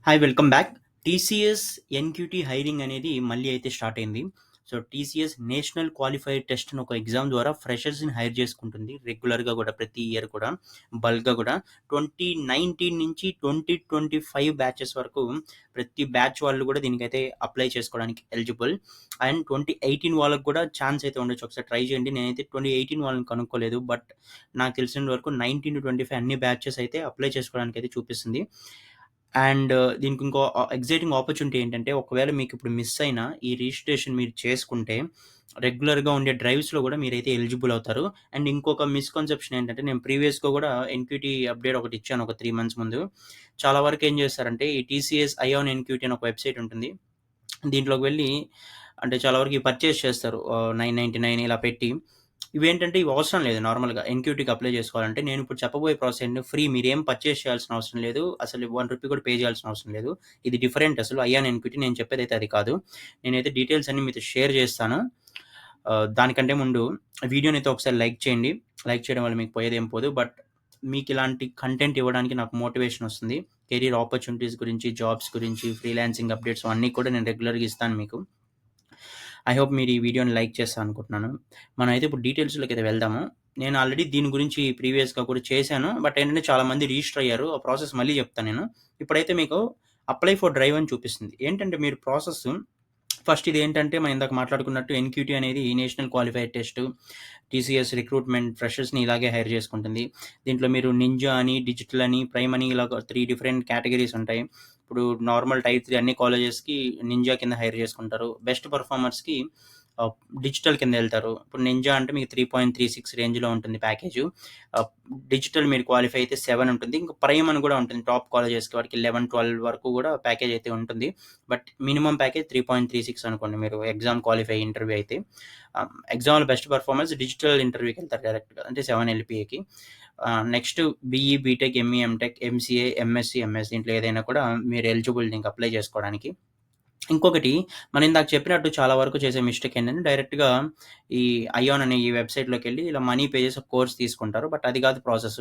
Hi welcome back. TCS NQT hiring అనేది మళ్ళీ అయితే స్టార్ట్ అయింది. So, TCS national qualifier test అని ఒక ఎగ్జామ్ ద్వారా ఫ్రెషర్స్‌ని హైర్ చేసుకుంటుంది. రెగ్యులర్‌గా కూడా ప్రతి ఇయర్ కూడా బల్క్‌గా కూడా 2019 నుంచి 2025 బ్యాచెస్ వరకు ప్రతి బ్యాచ్ వాళ్ళు కూడా దీనికైతే అప్లై చేసుకోవడానికి ఎలిజిబుల్. అండ్ 2018 వాళ్ళకి కూడా ఛాన్స్ అయితే ఉండొచ్చు. ఒకసారి ట్రై చేయండి. నేనైతే 2018 వాళ్ళని కనుక్కోలేదు. బట్ నాకు తెలిసినంత వరకు 19-25 అన్ని బ్యాచెస్ అయితే అప్లై చేసుకోవడానికి అయితే చూపిస్తుంది. అండ్ దీనికి ఇంకో ఎక్సైటింగ్ ఆపర్చునిటీ ఏంటంటే, ఒకవేళ మీకు ఇప్పుడు మిస్ అయిన ఈ రిజిస్ట్రేషన్ మీరు చేసుకుంటే, రెగ్యులర్‌గా ఉండే డ్రైవ్స్‌లో కూడా మీరైతే ఎలిజిబుల్ అవుతారు. అండ్ ఇంకొక మిస్‌కన్సెప్షన్ ఏంటంటే, నేను ప్రీవియస్‌గా కూడా ఎన్‌క్యూటీ అప్డేట్ ఒకటి ఇచ్చాను ఒక 3 మంత్స్ ముందు. చాలా వరకు ఏం చేస్తారంటే, ఈ టీసీఎస్ ఐఆన్ ఎన్‌క్యూటీ అని ఒక వెబ్‌సైట్ ఉంటుంది. దీంట్లోకి వెళ్ళి అంటే చాలా వరకు పర్చేస్ చేస్తారు. 999 ఇలా పెట్టి. ఇవేంటంటే ఇవి అవసరం లేదు నార్మల్‌గా ఎన్‌క్యూటీకి అప్లై చేసుకోవాలంటే. నేను ఇప్పుడు చెప్పబోయే ప్రాసెస్ ఏంటంటే ఫ్రీ, మీరేం పర్చేస్ చేయాల్సిన అవసరం లేదు. అసలు రూ. 1 కూడా పే చేయాల్సిన అవసరం లేదు. ఇది డిఫరెంట్ అసలు ఐయాన్ ఎన్‌క్యూటీ, నేను చెప్పేదైతే అది కాదు. నేనైతే డీటెయిల్స్ అన్నీ మీతో షేర్ చేస్తాను. దానికంటే ముందు వీడియోనైతే ఒకసారి లైక్ చేయండి. లైక్ చేయడం వల్ల మీకు పోయేదేం పోదు. బట్ మీకిలాంటి కంటెంట్ ఇవ్వడానికి నాకు మోటివేషన్ వస్తుంది. కెరీర్ ఆపర్చునిటీస్ గురించి, జాబ్స్ గురించి, ఫ్రీలాన్సింగ్ అప్డేట్స్ అన్నీ కూడా నేను రెగ్యులర్‌గా ఇస్తాను మీకు. ఐ హోప్ మీరు ఈ వీడియోని లైక్ చేస్తారనుకుంటున్నాను. మనమైతే ఇప్పుడు డీటెయిల్స్‌లోకైతే వెళ్దాము. నేను ఆల్రెడీ దీని గురించి ప్రీవియస్‌గా కూడా చేశాను. బట్ ఏంటంటే చాలామంది రిజిస్టర్ అయ్యారు. ఆ ప్రాసెస్ మళ్ళీ చెప్తాను నేను. ఇప్పుడైతే మీకు అప్లై ఫర్ డ్రైవ్ అని చూపిస్తుంది. ఏంటంటే మీరు ప్రాసెస్ ఫస్ట్ ఇదేంటంటే మనం ఇందాక మాట్లాడుకున్నట్టు ఎన్‌క్యూటీ అనేది national qualifier test. TCS recruitment ఫ్రెషర్స్‌ని ఇలాగే హైర్ చేసుకుంటుంది. దీంట్లో మీరు నింజా అని, డిజిటల్ అని, ప్రైమ్ అని ఇలాగ 3 డిఫరెంట్ కేటగరీస్ ఉంటాయి. ఇప్పుడు నార్మల్ టైప్ 3 అన్ని కాలేజెస్‌కి నింజా కింద హైర్ చేసుకుంటారు. బెస్ట్ పెర్ఫార్మర్స్‌కి డిజిటల్ కింద ఎళ్తారు. ఇప్పుడు నింజా అంటే మీకు 3.36 రేంజ్‌లో ఉంటుంది ప్యాకేజు. ఆహ్, డిజిటల్ మీరు క్వాలిఫై అయితే 7 ఉంటుంది. ఇంకా ప్రైమ్ అని కూడా ఉంటుంది. టాప్ కాలేజెస్‌కి వాటికి 11, 12 వరకు కూడా ప్యాకేజ్ అయితే ఉంటుంది. బట్ మినిమమ్ ప్యాకేజ్ 3.36 అనుకోండి మీరు ఎగ్జామ్ క్వాలిఫై ఇంటర్వ్యూ అయితే. ఎగ్జామ్‌లో బెస్ట్ పెర్ఫార్మన్స్ డిజిటల్ ఇంటర్వ్యూకెళ్తారు డైరెక్ట్‌గా. అంటే 7 ఎల్‌పీఏకి. Next BE, BTech, ME, MTech, MCA, MSc, MS దీంట్లో ఏదైనా కూడా మీరు ఎలిజిబుల్ దీనికి అప్లై చేసుకోవడానికి. ఇంకొకటి మనం ఇందాక చెప్పినట్టు చాలా వరకు చేసే మిస్టేక్ ఏంటంటే డైరెక్ట్‌గా ఈ ఐయాన్ అనే ఈ వెబ్‌సైట్‌లోకెళ్ళి ఇలా మనీ పే చేసి ఒక కోర్స్ తీసుకుంటారు. బట్ అది కాదు ప్రాసెస్.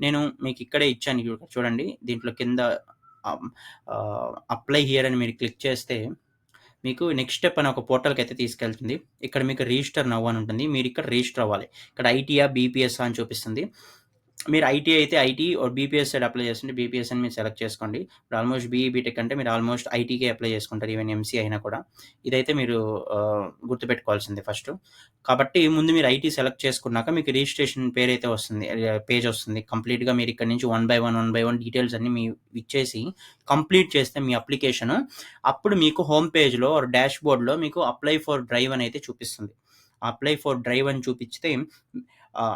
నేను మీకు ఇక్కడే ఇచ్చాను చూడండి. దీంట్లో కింద ఆహ్, అప్లై హియర్ అని మీరు క్లిక్ చేస్తే మీకు నెక్స్ట్ స్టెప్ అని ఒక పోర్టల్‌కైతే తీసుకెళ్తుంది. ఇక్కడ మీకు రిజిస్టర్ నౌ అని ఉంటుంది. మీరిక్కడ రిజిస్టర్ అవ్వాలి. ఇక్కడ ఐటీయా, బీపీఎస్సా అని చూపిస్తుంది. మీరు ఐటీ అయితే IT or BPS side apply చేస్తుంటే బీపీఎస్ అని మీరు సెలెక్ట్ చేసుకోండి. ఇప్పుడు ఆల్మోస్ట్ బీఈ, బీటెక్ అంటే మీరు ఆల్మోస్ట్ ఐటీకే అప్లై చేసుకుంటారు. ఈవెన్ ఎంసీఏ అయినా కూడా. ఇదైతే మీరు గుర్తుపెట్టుకోవాల్సిందే ఫస్టు. కాబట్టి ముందు మీరు ఐటీ సెలెక్ట్ చేసుకున్నాక మీకు రిజిస్ట్రేషన్ పేరైతే వస్తుంది. పేజ్ వస్తుంది. కంప్లీట్‌గా మీరు ఇక్కడ నుంచి వన్ బై వన్ డీటెయిల్స్ అన్నీ ఇచ్చేసి కంప్లీట్ చేస్తే మీ అప్లికేషను, అప్పుడు మీకు హోమ్ పేజ్‌లో ఆర్ డాష్‌బోర్డ్‌లో మీకు అప్లై ఫర్ డ్రైవ్ అని అయితే చూపిస్తుంది. అప్లై ఫర్ డ్రైవ్ అని చూపిస్తే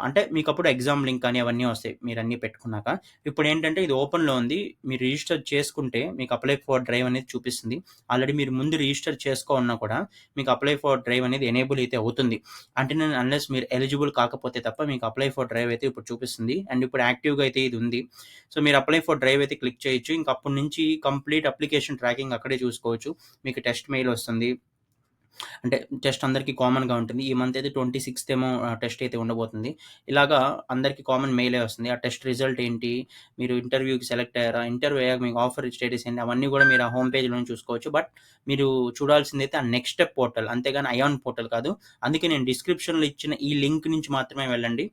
అంటే మీకప్పుడు ఎగ్జామ్ లింక్ అని అవన్నీ వస్తాయి మీరన్నీ పెట్టుకున్నాక. ఇప్పుడేంటంటే ఇది ఓపెన్‌లో ఉంది. మీరు రిజిస్టర్ చేసుకుంటే మీకు అప్లై ఫర్ డ్రైవ్ అనేది చూపిస్తుంది. ఆల్రెడీ మీరు ముందు రిజిస్టర్ ఉన్నా కూడా మీకు అప్లై ఫర్ డ్రైవ్ అనేది ఎనేబుల్ అయితే అవుతుంది. అంటే అన్‌లెస్ మీరు ఎలిజిబుల్ కాకపోతే తప్ప మీకు అప్లై ఫర్ డ్రైవ్ అయితే ఇప్పుడు చూపిస్తుంది. అండ్ ఇప్పుడు యాక్టివ్‌గా అయితే ఇది ఉంది. సో, మీరు అప్లై ఫర్ డ్రైవ్ అయితే క్లిక్ చేయొచ్చు. ఇంక అప్పటి నుంచి కంప్లీట్ అప్లికేషన్ ట్రాకింగ్ అక్కడే చూసుకోవచ్చు. మీకు టెస్ట్ మెయిల్ వస్తుంది. అంటే టెస్ట్ అందరికీ కామన్‌గా ఉంటుంది. ఈ మంత్ అయితే 26థ్ ఏమో టెస్ట్ అయితే ఉండబోతుంది. ఇలాగా అందరికీ కామన్ మెయిలే వస్తుంది. ఆ టెస్ట్ రిజల్ట్ ఏంటి? మీరు ఇంటర్వ్యూకి సెలెక్ట్ అయ్యారా? ఇంటర్వ్యూ అయ్యాక మీకు ఆఫర్ స్టేటస్ ఏంటి? అవన్నీ కూడా మీరు ఆ హోమ్ పేజ్‌లోనే చూసుకోవచ్చు. బట్ మీరు చూడాల్సిందైతే ఆ నెక్స్ట్ స్టెప్ పోర్టల్. అంతేగాని ఐయాన్ పోర్టల్ కాదు. అందుకే నేను డిస్క్రిప్షన్‌లో ఇచ్చిన ఈ లింక్ నుంచి మాత్రమే వెళ్ళండి.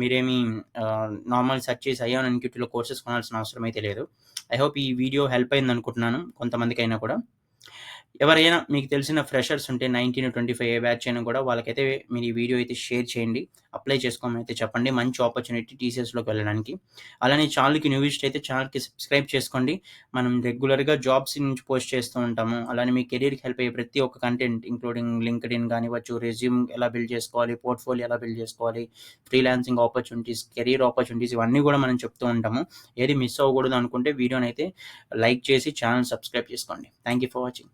మీరేమి నార్మల్ సెర్చ్ చేసి ఐయాన్ ఎన్‌క్యూటీలో కోర్సెస్ కొనాల్సిన అవసరం అయితే లేదు. ఐ హోప్ ఈ వీడియో హెల్ప్ అయిందనుకుంటున్నాను కొంతమందికైనా కూడా. ఎవరైనా మీకు తెలిసిన ఫ్రెషర్స్ ఉంటే 19-25 ఏ బ్యాచ్ అయినా కూడా వాళ్ళకైతే మీరు ఈ వీడియో అయితే షేర్ చేయండి. అప్లై చేసుకోమని అయితే చెప్పండి. మంచి ఆపర్చునిటీ టీసీఎస్‌లోకి వెళ్ళడానికి. అలానే ఛానెల్‌కి న్యూ విజిట్ అయితే ఛానెల్‌కి సబ్స్క్రైబ్ చేసుకోండి. మనం రెగ్యులర్‌గా జాబ్స్ నుంచి పోస్ట్ చేస్తూ ఉంటాము. అలానే మీ కెరియర్‌కి హెల్ప్ అయ్యే ప్రతి ఒక్క కంటెంట్ ఇంక్లూడింగ్ లింక్డ్ఇన్ కానివ్వచ్చు, రెజ్యూమ్ ఎలా బిల్డ్ చేసుకోవాలి, పోర్ట్‌ఫోలియో ఎలా బిల్డ్ చేసుకోవాలి, ఫ్రీలాన్సింగ్ ఆపర్చునిటీస్, కెరియర్ ఆపర్చునిటీస్ ఇవన్నీ కూడా మనం చెప్తూ ఉంటాము. ఏది మిస్ అవ్వకూడదు అనుకుంటే వీడియోనైతే లైక్ చేసి ఛానెల్ సబ్స్క్రైబ్ చేసుకోండి. Thank you for watching.